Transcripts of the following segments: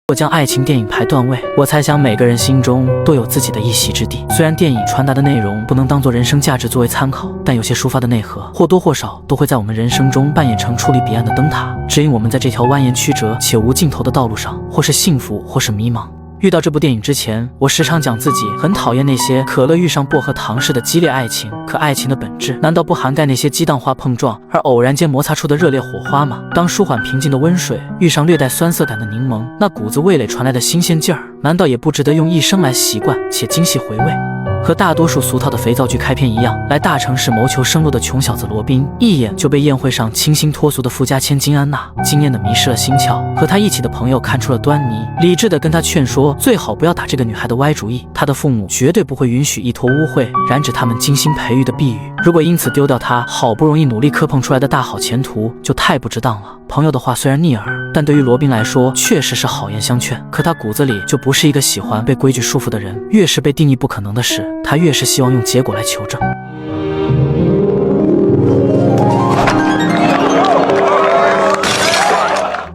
我将爱情电影排段位，我猜想每个人心中都有自己的一席之地。虽然电影传达的内容不能当作人生价值作为参考，但有些抒发的内核或多或少都会在我们人生中扮演成矗立彼岸的灯塔，指引我们在这条蜿蜒曲折且无尽头的道路上，或是幸福，或是迷茫。遇到这部电影之前，我时常讲自己很讨厌那些可乐遇上薄荷糖式的激烈爱情。可爱情的本质难道不涵盖那些激荡化碰撞而偶然间摩擦出的热烈火花吗？当舒缓平静的温水遇上略带酸涩感的柠檬，那股子味蕾传来的新鲜劲儿，难道也不值得用一生来习惯且精细回味？和大多数俗套的肥皂剧开篇一样，来大城市谋求生路的穷小子罗宾，一眼就被宴会上清新脱俗的富家千金安娜惊艳的迷失了心窍。和他一起的朋友看出了端倪，理智的跟他劝说，最好不要打这个女孩的歪主意，他的父母绝对不会允许一坨污秽染指他们精心培育的碧玉。如果因此丢掉他好不容易努力磕碰出来的大好前途，就太不值当了。朋友的话虽然逆耳，但对于罗宾来说确实是好言相劝。可他骨子里就不是一个喜欢被规矩束缚的人，越是被定义不可能的事，他越是希望用结果来求证。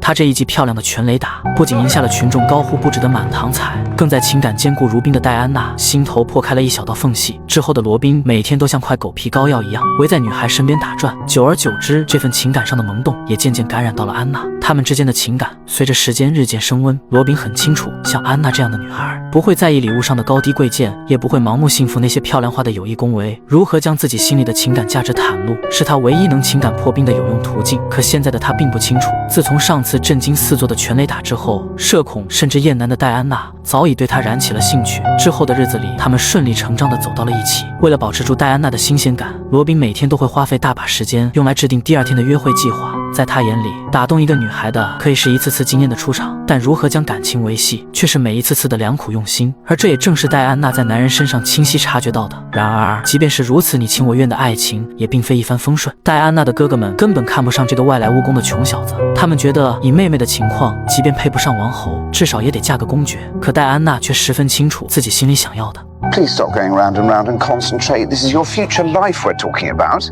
他这一记漂亮的全垒打，不仅赢下了群众高呼不止的满堂彩，更在情感坚固如冰的戴安娜心头破开了一小道缝隙。之后的罗宾每天都像块狗皮膏药一样围在女孩身边打转，久而久之，这份情感上的萌动也渐渐感染到了安娜。他们之间的情感随着时间日渐升温。罗宾很清楚，像安娜这样的女孩不会在意礼物上的高低贵贱，也不会盲目信服那些漂亮话的有意恭维。如何将自己心里的情感价值袒露，是他唯一能情感破冰的有用途径。可现在的他并不清楚，自从上次震惊四座的全垒打之后，社恐甚至厌男的戴安娜早已对他燃起了兴趣。之后的日子里，他们顺理成章地走到了一起。为了保持住戴安娜的新鲜感，罗宾每天都会花费大把时间用来制定第二天的约会计划。在他眼里，打动一个女孩的可以是一次次惊艳的出场，但如何将感情维系，却是每一次次的良苦用心。而这也正是戴安娜在男人身上清晰察觉到的。然而，即便是如此你情我愿的爱情，也并非一帆风顺。戴安娜的哥哥们根本看不上这个外来务工的穷小子，他们觉得以妹妹的情况，即便配不上王侯，至少也得嫁个公爵。可戴安娜却十分清楚自己心里想要的。Please stop going round and round and concentrate. This is your future life we're talking about.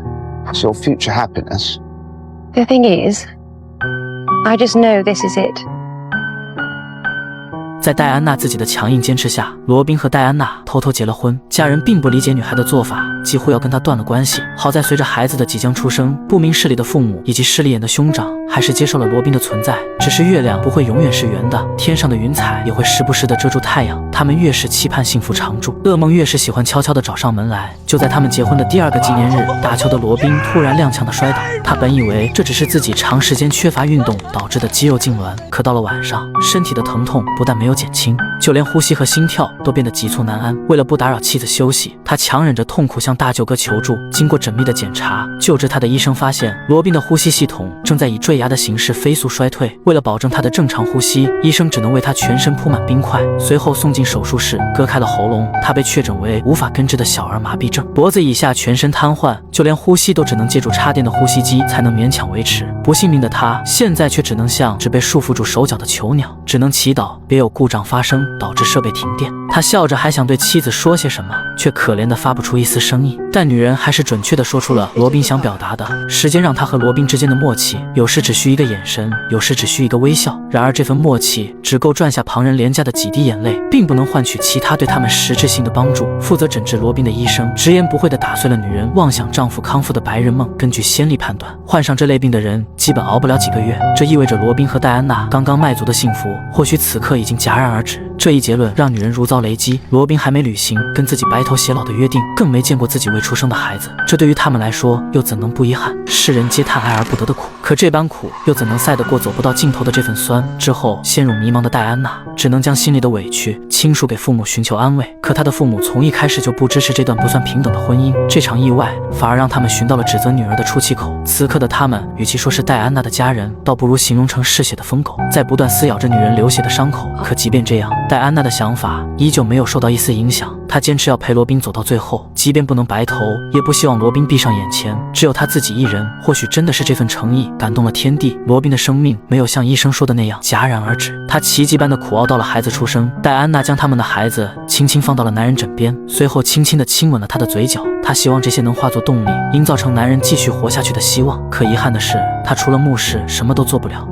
It's your future happiness. The thing is, I just know this is it. 在戴安娜自己的强硬坚持下，罗宾和戴安娜偷偷结了婚。家人并不理解女孩的做法，几乎要跟她断了关系。好在随着孩子的即将出生，不明事理的父母以及势利眼的兄长还是接受了罗宾的存在。只是月亮不会永远是圆的，天上的云彩也会时不时地遮住太阳。他们越是期盼幸福常驻，噩梦越是喜欢悄悄地找上门来。就在他们结婚的第2个纪念日，打球的罗宾突然踉跄地摔倒。他本以为这只是自己长时间缺乏运动导致的肌肉痉挛，可到了晚上，身体的疼痛不但没有减轻，就连呼吸和心跳都变得急促难安。为了不打扰妻子休息，他强忍着痛苦向大舅哥求助。经过缜密的检查，救治他的医生发现罗宾的呼吸系统正在以坠崖的形式飞速衰退。为了保证他的正常呼吸，医生只能为他全身铺满冰块，随后送进手术室割开了喉咙。他被确诊为无法根治的小儿麻痹症，脖子以下全身瘫痪，就连呼吸都只能借助插电的呼吸机才能勉强维持。不幸命的他现在却只能像只被束缚住手脚的囚鸟，只能祈祷别有故障发生导致设备停电。他笑着还想对妻子说些什么，却可怜的发不出一丝声音。但女人还是准确的说出了罗宾想表达的。时间让他和罗宾之间的默契，有时只需一个眼神，有时只需一个微笑。然而这份默契只够赚下旁人廉价的几滴眼泪，并不能换取其他对他们实质性的帮助。负责诊治罗宾的医生直言不讳地打碎了女人妄想丈夫康复的白日梦。根据先例判断，患上这类病的人基本熬不了几个月。这意味着罗宾和戴安娜刚刚迈足的幸福，或许此刻已经戛然而止。这一结论让女人如遭雷击。罗宾还没履行跟自己白头偕老的约定，更没见过自己未出生的孩子，这对于他们来说又怎能不遗憾？世人皆叹爱而不得的苦，可这般苦又怎能赛得过走不到尽头的这份酸？之后陷入迷茫的戴安娜只能将心里的委屈倾诉给父母寻求安慰。可她的父母从一开始就不支持这段不算平等的婚姻，这场意外反而让他们寻到了指责女儿的出气口。此刻的他们与其说是戴安娜的家人，倒不如形容成嗜血的疯狗，在不断撕咬着女人流血的伤口。可即便这样，戴安娜的想法依旧没有受到一丝影响。她坚持要陪罗宾走到最后，即便不能白头，也不希望罗宾闭上眼前只有他自己一人。或许真的是这份诚意感动了天地，罗宾的生命没有像医生说的那样戛然而止。他奇迹般的苦熬到了孩子出生。戴安娜将他们的孩子轻轻放到了男人枕边，随后轻轻地亲吻了他的嘴角。她希望这些能化作动力，营造成男人继续活下去的希望。可遗憾的是，她除了目视什么都做不了。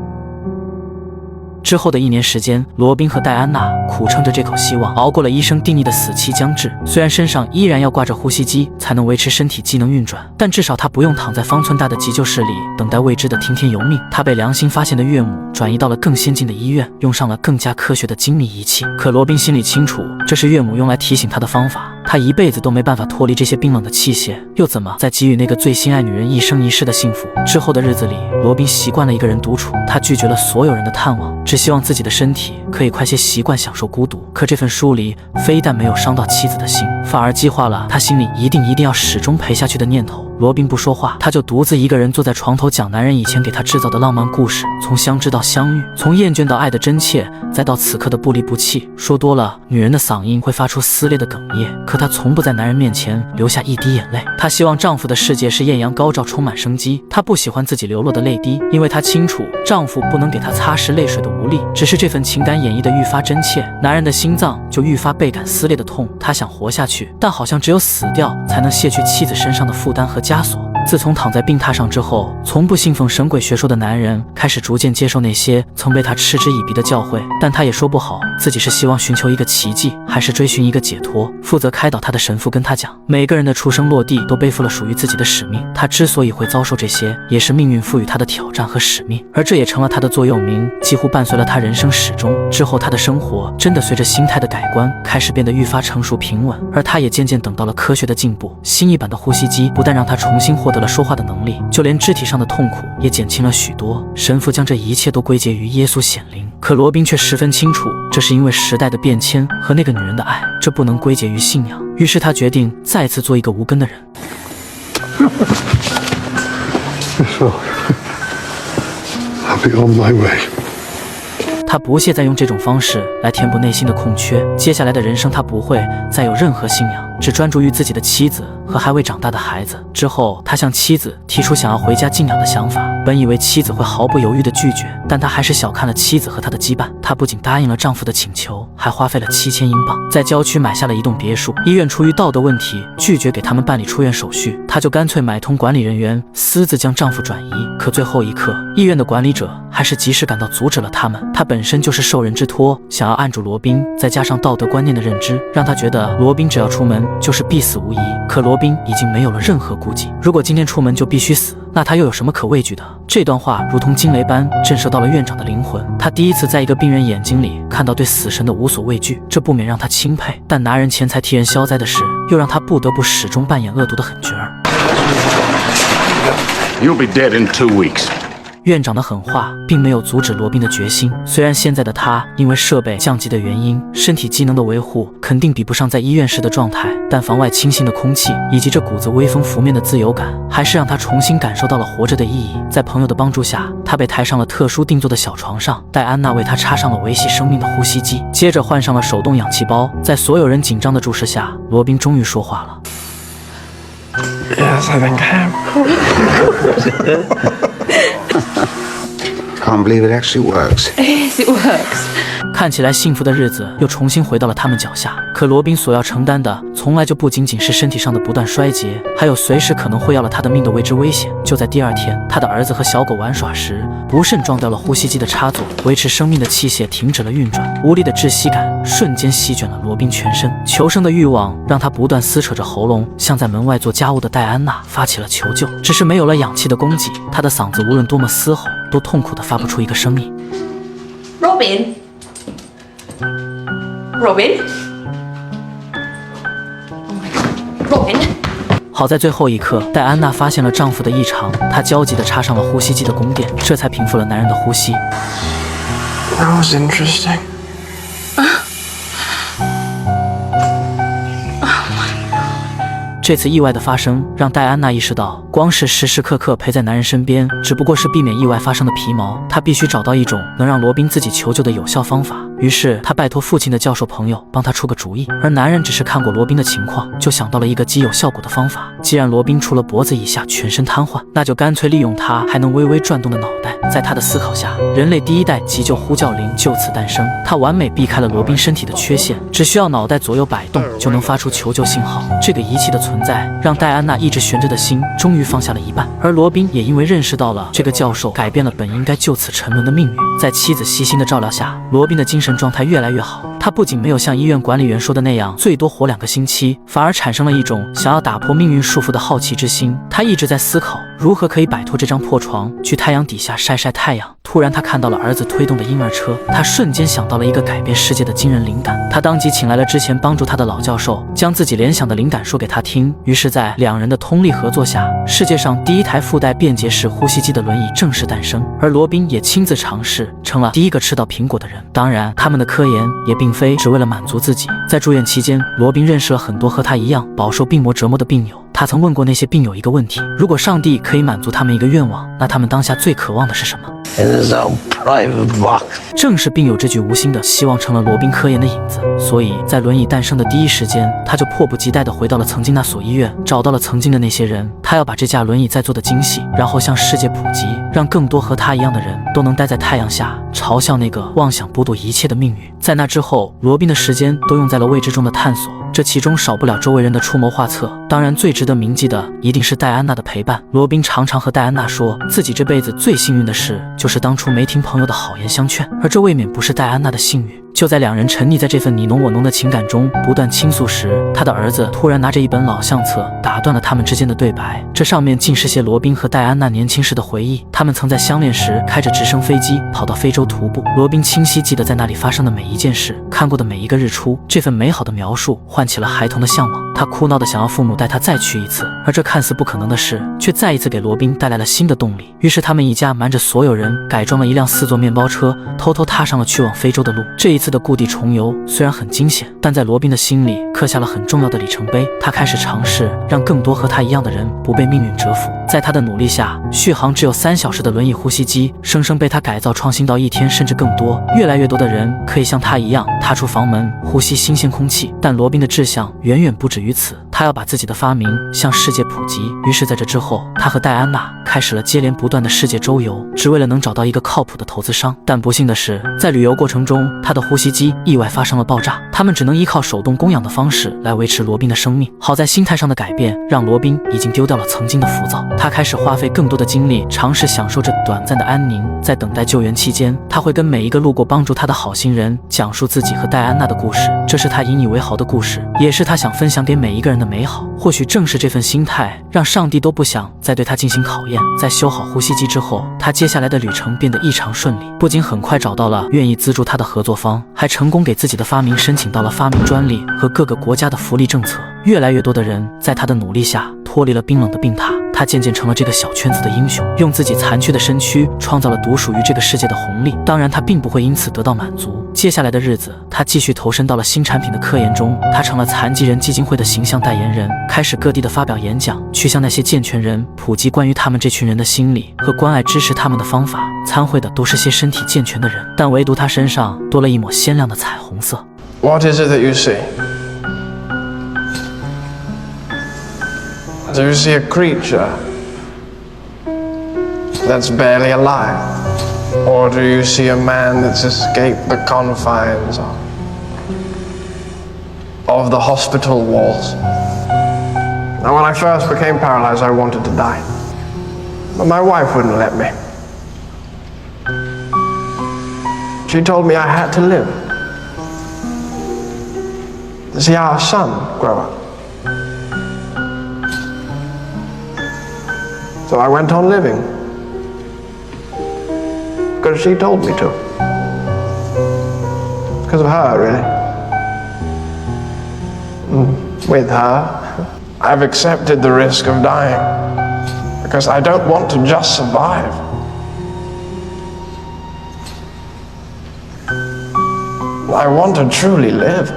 之后的1年时间，罗宾和戴安娜苦撑着这口希望，熬过了医生定义的死期将至。虽然身上依然要挂着呼吸机才能维持身体机能运转，但至少他不用躺在方寸大的急救室里等待未知的听天由命。他被良心发现的岳母转移到了更先进的医院，用上了更加科学的精密仪器。可罗宾心里清楚，这是岳母用来提醒他的方法。他一辈子都没办法脱离这些冰冷的器械，又怎么再给予那个最心爱女人一生一世的幸福？之后的日子里，罗宾习惯了一个人独处，他拒绝了所有人的探望，只希望自己的身体可以快些习惯享受孤独。可这份疏离非但没有伤到妻子的心，反而激化了他心里一定要始终陪下去的念头。罗宾不说话，他就独自一个人坐在床头讲男人以前给他制造的浪漫故事，从相知到相遇，从厌倦到爱的真切，再到此刻的不离不弃。说多了，女人的嗓音会发出撕裂的哽咽，可她从不在男人面前流下一滴眼泪。她希望丈夫的世界是艳阳高照，充满生机。她不喜欢自己流落的泪滴，因为她清楚丈夫不能给她擦拭泪水的无力。只是这份情感演绎的愈发真切，男人的心脏就愈发倍感撕裂的痛。他想活下去，但好像只有死掉才能卸去妻子身上的负担和枷锁。自从躺在病榻上之后，从不信奉神鬼学说的男人开始逐渐接受那些曾被他嗤之以鼻的教诲，但他也说不好自己是希望寻求一个奇迹，还是追寻一个解脱。负责开导他的神父跟他讲，每个人的出生落地都背负了属于自己的使命，他之所以会遭受这些，也是命运赋予他的挑战和使命，而这也成了他的座右铭，几乎伴随了他人生始终。之后他的生活真的随着心态的改观，开始变得愈发成熟平稳，而他也渐渐等到了科学的进步。新一版的呼吸机不但让他重新获得了说话的能力，就连肢体上的痛苦也减轻了许多。神父将这一切都归结于耶稣显灵，可罗宾却十分清楚，这是因为时代的变迁和那个女人的爱，这不能归结于信仰。于是他决定再次做一个无根的人。I'll be on my way. 他不屑再用这种方式来填补内心的空缺。接下来的人生，他不会再有任何信仰，只专注于自己的妻子和还未长大的孩子。之后，他向妻子提出想要回家静养的想法。本以为妻子会毫不犹豫地拒绝，但他还是小看了妻子和他的羁绊。他不仅答应了丈夫的请求，还花费了7000英镑，在郊区买下了一栋别墅。医院出于道德问题，拒绝给他们办理出院手续，他就干脆买通管理人员，私自将丈夫转移。可最后一刻，医院的管理者还是及时赶到，阻止了他们。他本身就是受人之托，想要按住罗宾，再加上道德观念的认知，让他觉得罗宾只要出门就是必死无疑。可罗宾已经没有了任何顾忌，如果今天出门就必须死，那他又有什么可畏惧的？这段话如同惊雷般震慑到了院长的灵魂。他第一次在一个病人眼睛里看到对死神的无所畏惧，这不免让他钦佩。但拿人钱财替人消灾的事，又让他不得不始终扮演恶毒的狠角儿。You'll be dead in 2 weeks. 院长的狠话并没有阻止罗宾的决心。虽然现在的他因为设备降级的原因，身体机能的维护肯定比不上在医院时的状态，但房外清新的空气以及这股子微风拂面的自由感，还是让他重新感受到了活着的意义。在朋友的帮助下，他被抬上了特殊定做的小床上，戴安娜为他插上了维系生命的呼吸机，接着换上了手动氧气包。在所有人紧张的注视下，罗宾终于说话了。Yes, I think I Can't believe it actually works. Yes, it works. 看起来幸福的日子又重新回到了他们脚下，可罗宾所要承担的从来就不仅仅是身体上的不断衰竭，还有随时可能会要了他的命的未知危险。就在第2天，他的儿子和小狗玩耍时，不慎撞掉了呼吸机的插座，维持生命的器械停止了运转，无力的窒息感瞬间席卷了罗宾全身。求生的欲望让他不断撕扯着喉咙，向在门外做家务的戴安娜发起了求救。只是没有了氧气的供给，他的嗓子无论多么嘶吼，都痛苦地发不出一个声音。Robin? Robin? Oh my God. Robin? 好在最后一刻，戴安娜发现了丈夫的异常，她焦急地插上了呼吸机的供电，这才平复了男人的呼吸。That was interesting. 这次意外的发生让戴安娜意识到，光是时时刻刻陪在男人身边，只不过是避免意外发生的皮毛。她必须找到一种能让罗宾自己求救的有效方法。于是他拜托父亲的教授朋友帮他出个主意，而男人只是看过罗宾的情况，就想到了一个极有效果的方法。既然罗宾除了脖子以下全身瘫痪，那就干脆利用他还能微微转动的脑袋。在他的思考下，人类第一代急救呼叫铃就此诞生。它完美避开了罗宾身体的缺陷，只需要脑袋左右摆动就能发出求救信号。这个仪器的存在，让戴安娜一直悬着的心终于放下了一半，而罗宾也因为认识到了这个教授改变了本应该就此沉沦的命运。在妻子悉心的照料下，罗宾的精神状态越来越好。他不仅没有像医院管理员说的那样最多活2个星期，反而产生了一种想要打破命运束缚的好奇之心。他一直在思考如何可以摆脱这张破床，去太阳底下晒晒太阳。突然他看到了儿子推动的婴儿车，他瞬间想到了一个改变世界的惊人灵感。他当即请来了之前帮助他的老教授，将自己联想的灵感说给他听。于是在2人的通力合作下，世界上第一台附带便捷式呼吸机的轮椅正式诞生，而罗宾也亲自尝试，成了第一个吃到苹果的人。当然他们的科研也并非只为了满足自己。在住院期间，罗宾认识了很多和他一样饱受病魔折磨的病友。他曾问过那些病友一个问题：如果上帝可以满足他们一个愿望，那他们当下最渴望的是什么？ In his own private box. 正是病友这句无心的希望成了罗宾科研的引子，所以在轮椅诞生的第一时间，他就迫不及待地回到了曾经那所医院，找到了曾经的那些人。他要把这架轮椅再做的精细，然后向世界普及，让更多和他一样的人都能待在太阳下，嘲笑那个妄想剥夺一切的命运。在那之后，罗宾的时间都用在了未知中的探索，这其中少不了周围人的出谋划策。当然，最值得铭记的一定是戴安娜的陪伴。罗宾常常和戴安娜说，自己这辈子最幸运的事就是当初没听朋友的好言相劝，而这未免不是戴安娜的幸运。就在2人沉溺在这份你侬我侬的情感中不断倾诉时，他的儿子突然拿着一本老相册打断了他们之间的对白，这上面竟是些罗宾和戴安娜年轻时的回忆。他们曾在相恋时开着直升飞机跑到非洲徒步，罗宾清晰记得在那里发生的每一件事，看过的每一个日出。这份美好的描述唤起了孩童的向往，他哭闹地想要父母带他再去一次，而这看似不可能的事却再一次给罗宾带来了新的动力。于是他们一家瞒着所有人改装了一辆4座面包车，偷偷踏上了去往非洲的路。这一次的故地重游虽然很惊险，但在罗宾的心里刻下了很重要的里程碑。他开始尝试让更多和他一样的人不被命运折服。在他的努力下，续航只有3小时的轮椅呼吸机生生被他改造创新到1天甚至更多。越来越多的人可以像他一样踏出房门，呼吸新鲜空气。但罗宾的志向远远不止于此，他要把自己的发明向世界普及。于是在这之后，他和戴安娜开始了接连不断的世界周游，只为了能找到一个靠谱的投资商。但不幸的是，在旅游过程中，他的呼吸机意外发生了爆炸，他们只能依靠手动供氧的方式来维持罗宾的生命。好在心态上的改变让罗宾已经丢掉了曾经的浮躁，他开始花费更多的精力尝试享受着短暂的安宁。在等待救援期间，他会跟每一个路过帮助他的好心人讲述自己和戴安娜的故事，这是他引以为豪的故事，也是他想分享给每一个人的美好。或许正是这份心态让上帝都不想再对他进行考验。在修好呼吸机之后，他接下来的旅程变得异常顺利，不仅很快找到了愿意资助他的合作方，还成功给自己的发明申请到了发明专利和各个国家的福利政策。越来越多的人在他的努力下脱离了冰冷的病榻，他渐渐成了这个小圈子的英雄，用自己残缺的身躯创造了独属于这个世界的红利。当然他并不会因此得到满足，接下来的日子他继续投身到了新产品的科研中。他成了残疾人基金会的形象代言人，开始各地的发表演讲，去向那些健全人普及关于他们这群人的心理和关爱支持他们的方法。参会的都是些身体健全的人，但唯独他身上多了一抹鲜亮的彩虹色。 What is it that you see? Do you see a creature that's barely alive? Or do you see a man that's escaped the confines of the hospital walls? Now, when I first became paralyzed, I wanted to die. But my wife wouldn't let me. She told me I had to live to see our son grow up. So I went on living because she told me to. It's because of her, really. With her, I've accepted the risk of dying because I don't want to just survive. I want to truly live.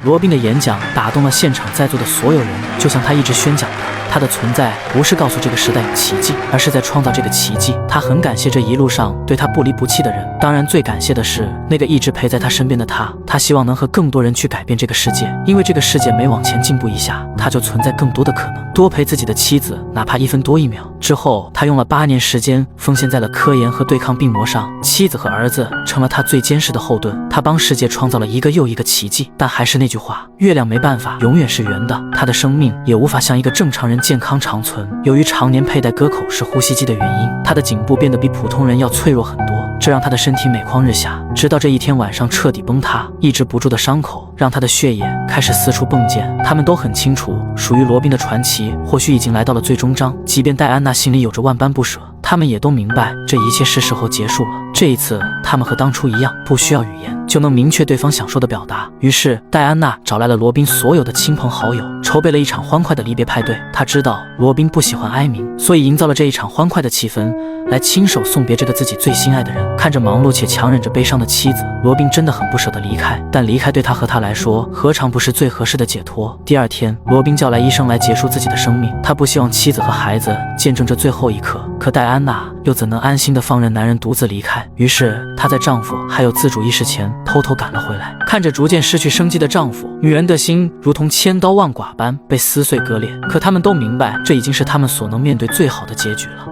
罗宾的演讲打动了现场在座的所有人，就像他一直宣讲的，她的存在不是告诉这个时代有奇迹，而是在创造这个奇迹。她很感谢这一路上对她不离不弃的人，当然最感谢的是那个一直陪在她身边的她。她希望能和更多人去改变这个世界，因为这个世界每往前进步一下，她就存在更多的可能。多陪自己的妻子，哪怕1分多1秒。之后，她用了8年时间奉献在了科研和对抗病魔上，妻子和儿子成了她最坚实的后盾。她帮世界创造了一个又一个奇迹。但还是那句话，月亮没办法永远是圆的，她的生命也无法像一个正常人健康长存。由于常年佩戴割口式呼吸机的原因，她的颈部变得比普通人要脆弱很多，这让她的身体每况日下。直到这一天晚上彻底崩塌，抑制不住的伤口让她的血液开始四处迸溅。他们都很清楚，属于罗宾的传奇或许已经来到了最终章，即便戴安娜心里有着万般不舍，他们也都明白这一切是时候结束了。这一次，他们和当初一样，不需要语言就能明确对方想说的表达。于是，戴安娜找来了罗宾所有的亲朋好友，筹备了一场欢快的离别派对。她知道罗宾不喜欢哀鸣，所以营造了这一场欢快的气氛，来亲手送别这个自己最心爱的人。看着忙碌且强忍着悲伤的妻子，罗宾真的很不舍得离开，但离开对他和他来说，何尝不是最合适的解脱？第二天，罗宾叫来医生来结束自己的生命，他不希望妻子和孩子见证这最后一刻。可戴安娜又怎能安心地放任男人独自离开？于是，她在丈夫还有自主意识前偷偷赶了回来。看着逐渐失去生机的丈夫，女人的心如同千刀万剐般被撕碎割裂。可他们都明白，这已经是他们所能面对最好的结局了。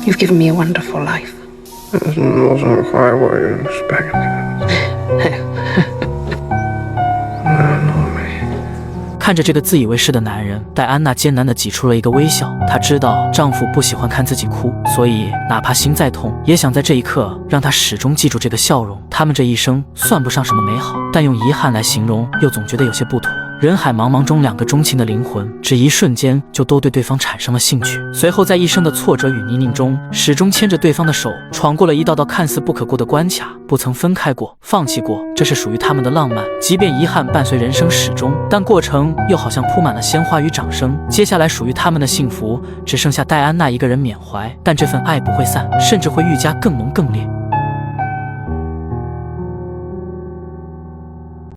You've given me a wonderful life. It wasn't quite what you expected. 看着这个自以为是的男人，戴安娜艰难地挤出了一个微笑。她知道丈夫不喜欢看自己哭，所以哪怕心再痛，也想在这一刻让他始终记住这个笑容。他们这一生算不上什么美好，但用遗憾来形容，又总觉得有些不妥。人海茫茫中，两个钟情的灵魂，只一瞬间就都对对方产生了兴趣。随后，在一生的挫折与泥泞中，始终牵着对方的手，闯过了一道道看似不可过的关卡，不曾分开过，放弃过。这是属于他们的浪漫，即便遗憾伴随人生始终，但过程又好像铺满了鲜花与掌声。接下来属于他们的幸福，只剩下戴安娜一个人缅怀，但这份爱不会散，甚至会愈加更浓更烈。